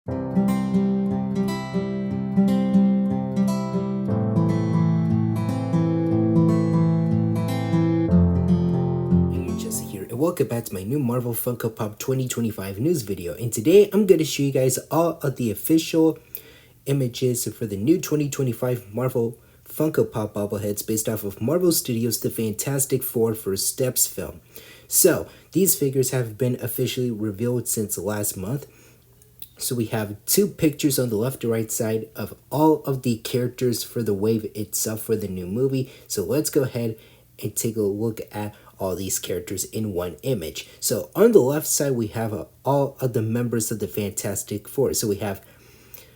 Hey, Jesse here, and welcome back to my new Marvel Funko Pop 2025 news video. And today I'm going to show you guys all of the official images for the new 2025 Marvel Funko Pop bobbleheads based off of Marvel Studios' The Fantastic Four First Steps film. So, these figures have been officially revealed since last month. So we have two pictures on the left and right side of all of the characters for the wave itself for the new movie. So let's go ahead and take a look at all these characters in one image. So on the left side, we have all of the members of the Fantastic Four. So we have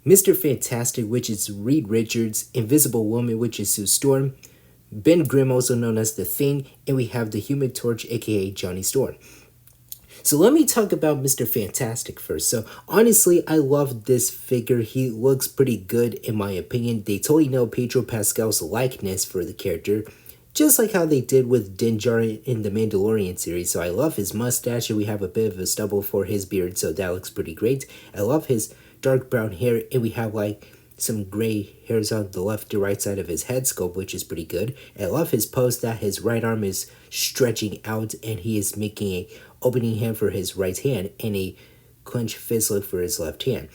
Mr. Fantastic, which is Reed Richards, Invisible Woman, which is Sue Storm, Ben Grimm, also known as The Thing, and we have the Human Torch, aka Johnny Storm. So let me talk about Mr. Fantastic first. So honestly, I love this figure. He looks pretty good in my opinion. They totally know Pedro Pascal's likeness for the character, just like how they did with Din Djarin in the Mandalorian series. So I love his mustache, and we have a bit of a stubble for his beard, so that looks pretty great. I love his dark brown hair, and we have like some gray hairs on the left to right side of his head sculpt, which is pretty good. I love his pose that his right arm is stretching out and he is making a opening hand for his right hand and a clenched fist look for his left hand.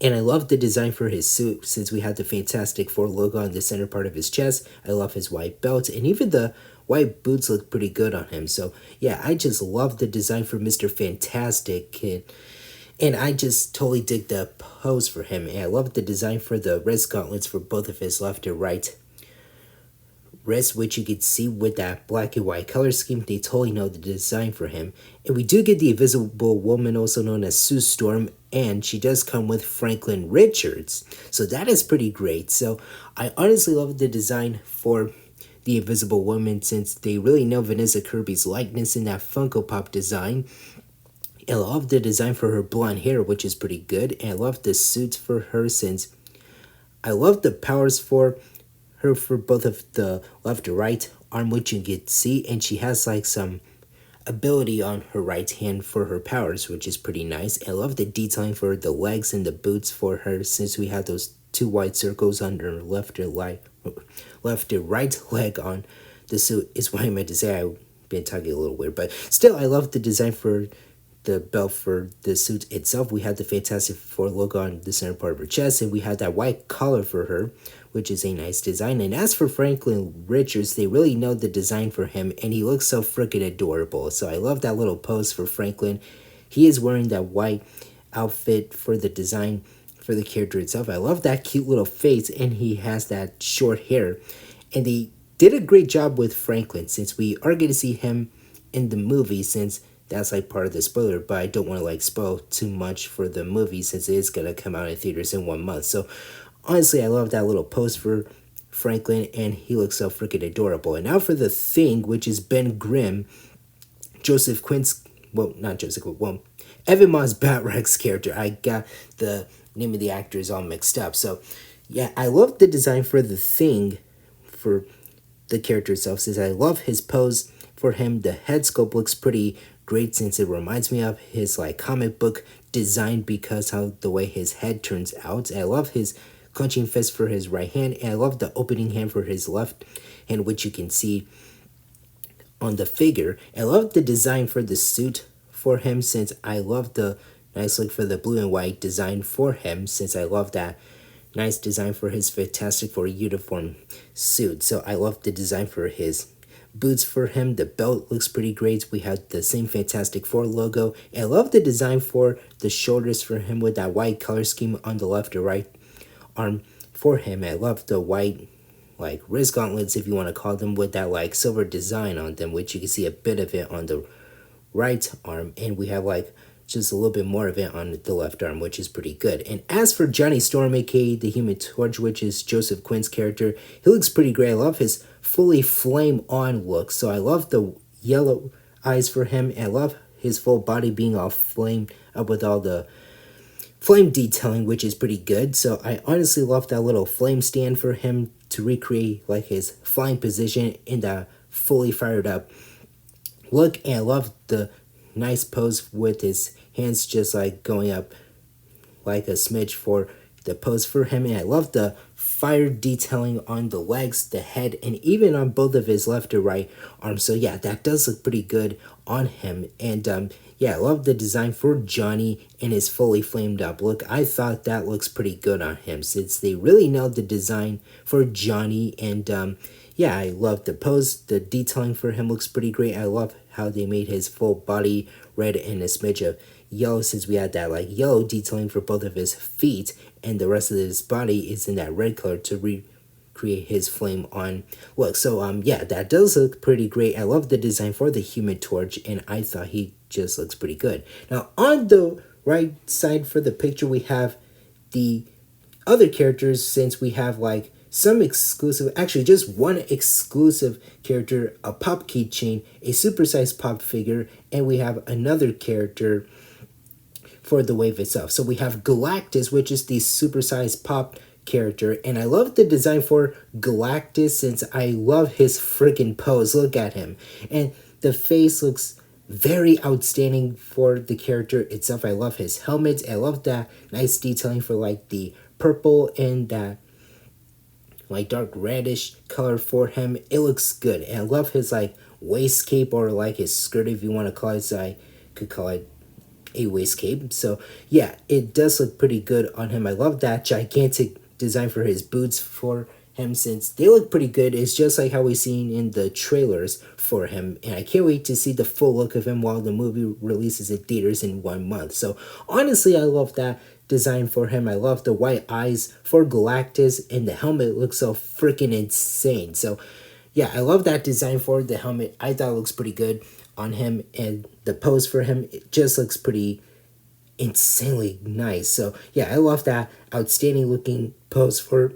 And I love the design for his suit since we have the Fantastic Four logo on the center part of his chest. I love his white belt, and even the white boots look pretty good on him. So yeah, I just love the design for Mr. Fantastic. And I just totally dig the pose for him. And I love the design for the wrist gauntlets for both of his left and right wrist, which you could see with that black and white color scheme. They totally know the design for him. And we do get the Invisible Woman, also known as Sue Storm, and she does come with Franklin Richards. So that is pretty great. So I honestly love the design for the Invisible Woman since they really know Vanessa Kirby's likeness in that Funko Pop design. I love the design for her blonde hair, which is pretty good. And I love the suits for her since I love the powers for her for both of the left and right arm, which you can see. And she has like some ability on her right hand for her powers, which is pretty nice. I love the detailing for the legs and the boots for her since we have those two white circles on her left and right leg on the suit is what I meant to say. I've been talking a little weird, but still I love the design for the belt for the suit itself. We had the Fantastic Four logo on the center part of her chest, and we had that white collar for her, which is a nice design. And as for Franklin Richards, they really know the design for him, and he looks so freaking adorable. So I love that little pose for Franklin. He is wearing that white outfit for the design for the character itself. I love that cute little face, and he has that short hair. And they did a great job with Franklin since we are going to see him in the movie, since that's like part of the spoiler, but I don't want to like spoil too much for the movie since it is going to come out in theaters in 1 month. So honestly, I love that little post for Franklin, and he looks so freaking adorable. And now for the Thing, which is Ben Grimm, Joseph Quinn's, well, not Joseph, well, Evan Moss Batrack's character. I got the name of the actors all mixed up. So yeah, I love the design for the Thing for the character itself since I love his pose for him. The head sculpt looks pretty great since it reminds me of his like comic book design because how the way his head turns out. I love his clenching fist for his right hand, and I love the opening hand for his left hand, which you can see on the figure. I love the design for the suit for him since I love the nice look for the blue and white design for him since I love that nice design for his Fantastic Four uniform suit. So I love the design for his boots for him. The belt looks pretty great. We have the same Fantastic Four logo. And I love the design for the shoulders for him with that white color scheme on the left or right arm for him. I love the white like wrist gauntlets, if you want to call them, with that like silver design on them, which you can see a bit of it on the right arm, and we have like just a little bit more of it on the left arm, which is pretty good. And as for Johnny Storm, aka the Human Torch, which is Joseph Quinn's character, he looks pretty great. I love his fully flame on look. So I love the yellow eyes for him, and I love his full body being all flamed up with all the flame detailing, which is pretty good. So I honestly love that little flame stand for him to recreate like his flying position in that fully fired up look. And I love the nice pose with his hands just like going up like a smidge for the pose for him, and I love the fire detailing on the legs, the head, and even on both of his left or right arms. So yeah, that does look pretty good on him. And yeah, I love the design for Johnny and his fully flamed up look. I thought that looks pretty good on him since they really nailed the design for Johnny. And yeah, I love the pose. The detailing for him looks pretty great. I love how they made his full body red and a smidge of yellow, since we had that like yellow detailing for both of his feet, and the rest of his body is in that red color to recreate his flame on look. So yeah, that does look pretty great. I love the design for the Human Torch, and I thought he just looks pretty good. Now on the right side for the picture, we have the other characters, since we have like some exclusive, actually just one exclusive character, a pop keychain, a supersized pop figure, and we have another character for the wave itself. So we have Galactus, which is the supersized pop character, and I love the design for Galactus since I love his freaking pose. Look at him. And the face looks very outstanding for the character itself. I love his helmet. I love that nice detailing for like the purple and that like dark reddish color for him. It looks good. And I love his like waist cape, or like his skirt if you want to call it. So I could call it a waist cape. So yeah, it does look pretty good on him. I love that gigantic design for his boots for him, since they look pretty good. It's just like how we seen in the trailers for him, and I can't wait to see the full look of him while the movie releases in theaters in 1 month. So honestly, I love that design for him. I love the white eyes for Galactus, and the helmet looks so freaking insane. So yeah, I love that design for the helmet. I thought it looks pretty good on him, and the pose for him, it just looks pretty insanely nice. So yeah, I love that outstanding looking pose for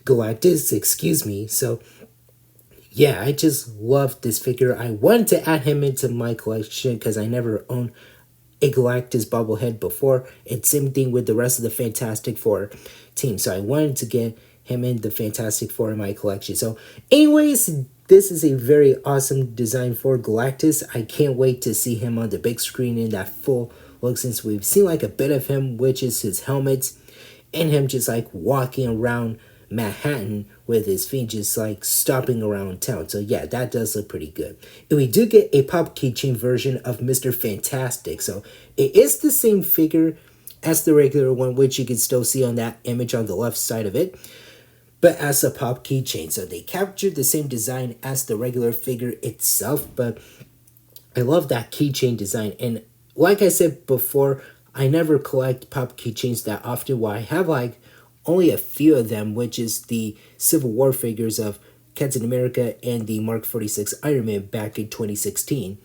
Galactus, excuse me. So yeah, I just love this figure. I wanted to add him into my collection because I never owned a Galactus bobblehead before. It's same thing with the rest of the Fantastic Four team. So I wanted to get him in the Fantastic Four in my collection. So anyways, this is a very awesome design for Galactus. I can't wait to see him on the big screen in that full look, since we've seen like a bit of him, which is his helmet, and him just like walking around Manhattan with his feet just like stomping around town. So yeah, that does look pretty good. And we do get a pop keychain version of Mr. Fantastic. So it is the same figure as the regular one, which you can still see on that image on the left side of it, but as a pop keychain. So they captured the same design as the regular figure itself, but I love that keychain design. And like I said before, I never collect pop keychains that often. Well, I have like only a few of them, which is the Civil War figures of Captain America and the Mark 46 Iron Man back in 2016.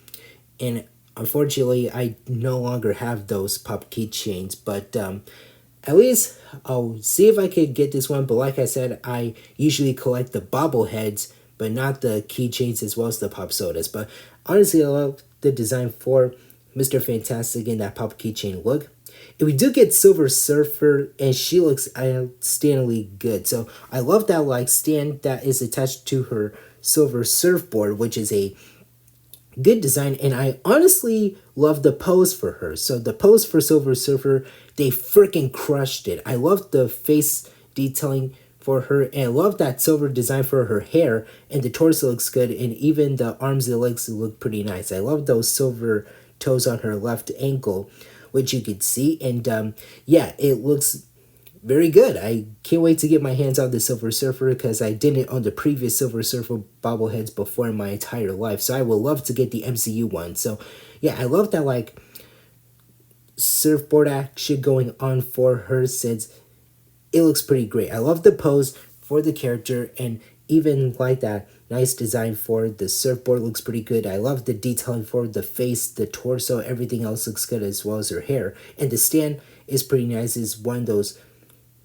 And unfortunately, I no longer have those pop keychains, but at least I'll see if I could get this one. But like I said, I usually collect the bobbleheads, but not the keychains as well as the pop sodas. But honestly, I love the design for Mr. Fantastic in that pop keychain look. And we do get Silver Surfer, and she looks outstandingly good. So I love that like stand that is attached to her silver surfboard, which is a good design, and I honestly love the pose for her. So the pose for Silver Surfer, they freaking crushed it. I love the face detailing for her, and I love that silver design for her hair, and the torso looks good, and even the arms and legs look pretty nice. I love those silver toes on her left ankle, which you could see, and yeah, it looks very good. I can't wait to get my hands on the Silver Surfer because I didn't own the previous Silver Surfer bobbleheads before in my entire life. So I would love to get the MCU one. So yeah, I love that like surfboard action going on for her, since it looks pretty great. I love the pose for the character, and even like that nice design for the surfboard looks pretty good. I love the detailing for the face, the torso, everything else looks good, as well as her hair. And the stand is pretty nice. It's one of those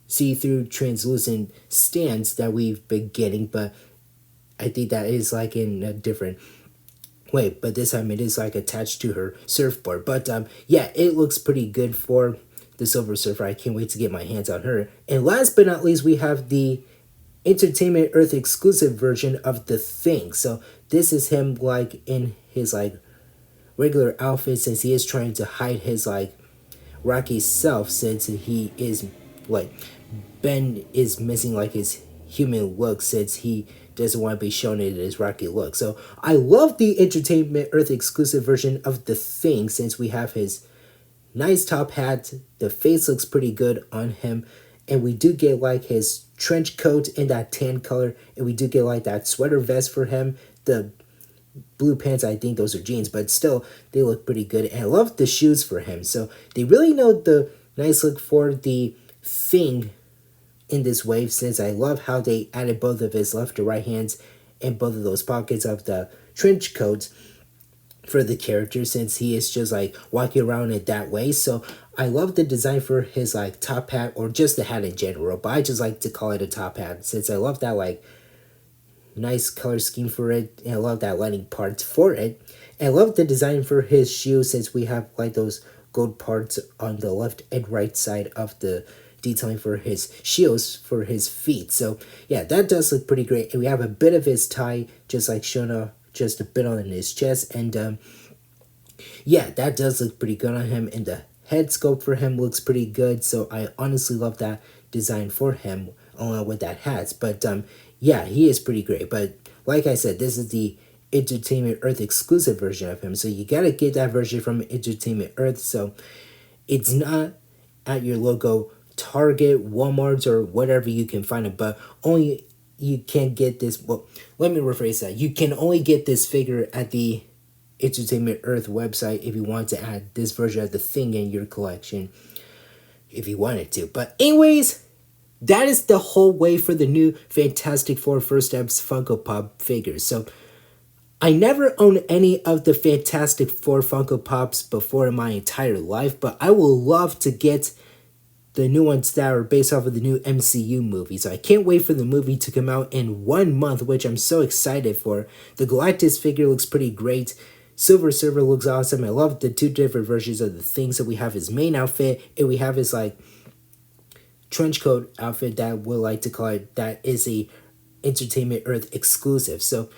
see-through translucent stands that we've been getting, but I think that is like in a different way, but this time it is like attached to her surfboard. But yeah, it looks pretty good for the Silver Surfer. I can't wait to get my hands on her. And last but not least, we have the Entertainment Earth exclusive version of The Thing. So this is him like in his like regular outfit, since he is trying to hide his like Rocky's self, since he is like Ben is missing like his human look, since he doesn't want to be shown it as Rocky look. So I love the Entertainment Earth exclusive version of the Thing, since we have his nice top hat. The face looks pretty good on him, and we do get like his trench coat in that tan color, and we do get like that sweater vest for him. The blue pants, I think those are jeans, but still they look pretty good, and I love the shoes for him. So they really know the nice look for the Thing in this wave, since I love how they added both of his left to right hands in both of those pockets of the trench coat for the character, since he is just like walking around it that way. So I love the design for his like top hat, or just the hat in general, but I just like to call it a top hat, since I love that like nice color scheme for it, and I love that lining parts for it. And I love the design for his shoes, since we have like those gold parts on the left and right side of the detailing for his shoes for his feet. So yeah, that does look pretty great. And we have a bit of his tie just like showing off just a bit on his chest, and yeah, that does look pretty good on him, and the head sculpt for him looks pretty good. So I honestly love that design for him along with that hat. But yeah, he is pretty great. But like I said, this is the Entertainment Earth exclusive version of him, so you gotta get that version from Entertainment Earth. So it's not at your local Target, Walmart, or whatever you can find it, but only you can get this. Well, let me rephrase that. You can only get this figure at the Entertainment Earth website if you want to add this version of the Thing in your collection, if you wanted to. But anyways, that is the whole way for the new Fantastic Four First Steps Funko Pop figures. So I never owned any of the Fantastic Four Funko Pops before in my entire life, but I will love to get the new ones that are based off of the new MCU movie. So I can't wait for the movie to come out in 1 month, which I'm so excited for. The Galactus figure looks pretty great. Silver Surfer looks awesome. I love the two different versions of the Things. So we have his main outfit, and we have his like trench coat outfit that we like to call it, that is a Entertainment Earth exclusive. So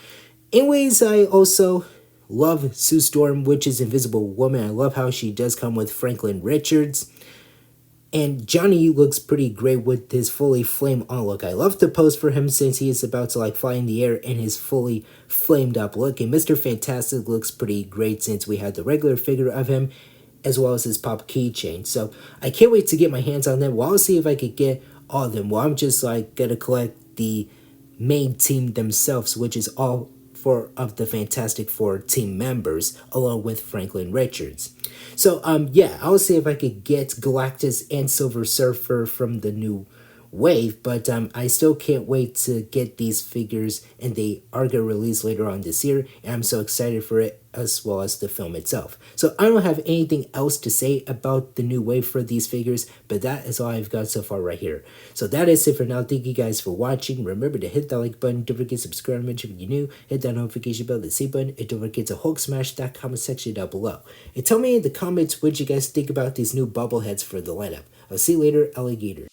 anyways, I also love Sue Storm, which is Invisible Woman. I love how she does come with Franklin Richards. And Johnny looks pretty great with his fully flame on look. I love the pose for him, since he is about to like fly in the air in his fully flamed up look. And Mr. Fantastic looks pretty great, since we had the regular figure of him as well as his pop keychain. So I can't wait to get my hands on them. Well, I'll see if I could get all of them. Well, I'm just like gonna collect the main team themselves, which is all four of the Fantastic Four team members, along with Franklin Richards. So yeah, I'll see if I could get Galactus and Silver Surfer from the new wave, but I still can't wait to get these figures, and they are going to release later on this year, and I'm so excited for it, as well as the film itself. So I don't have anything else to say about the new wave for these figures, but that is all I've got so far right here. So that is it for now. Thank you guys for watching. Remember to hit that like button, don't forget to subscribe and mention if you're new, hit that notification bell, the C button, and don't forget to Hulk smash that comment section down below. And tell me in the comments what you guys think about these new bobbleheads for the lineup. I'll see you later, alligator.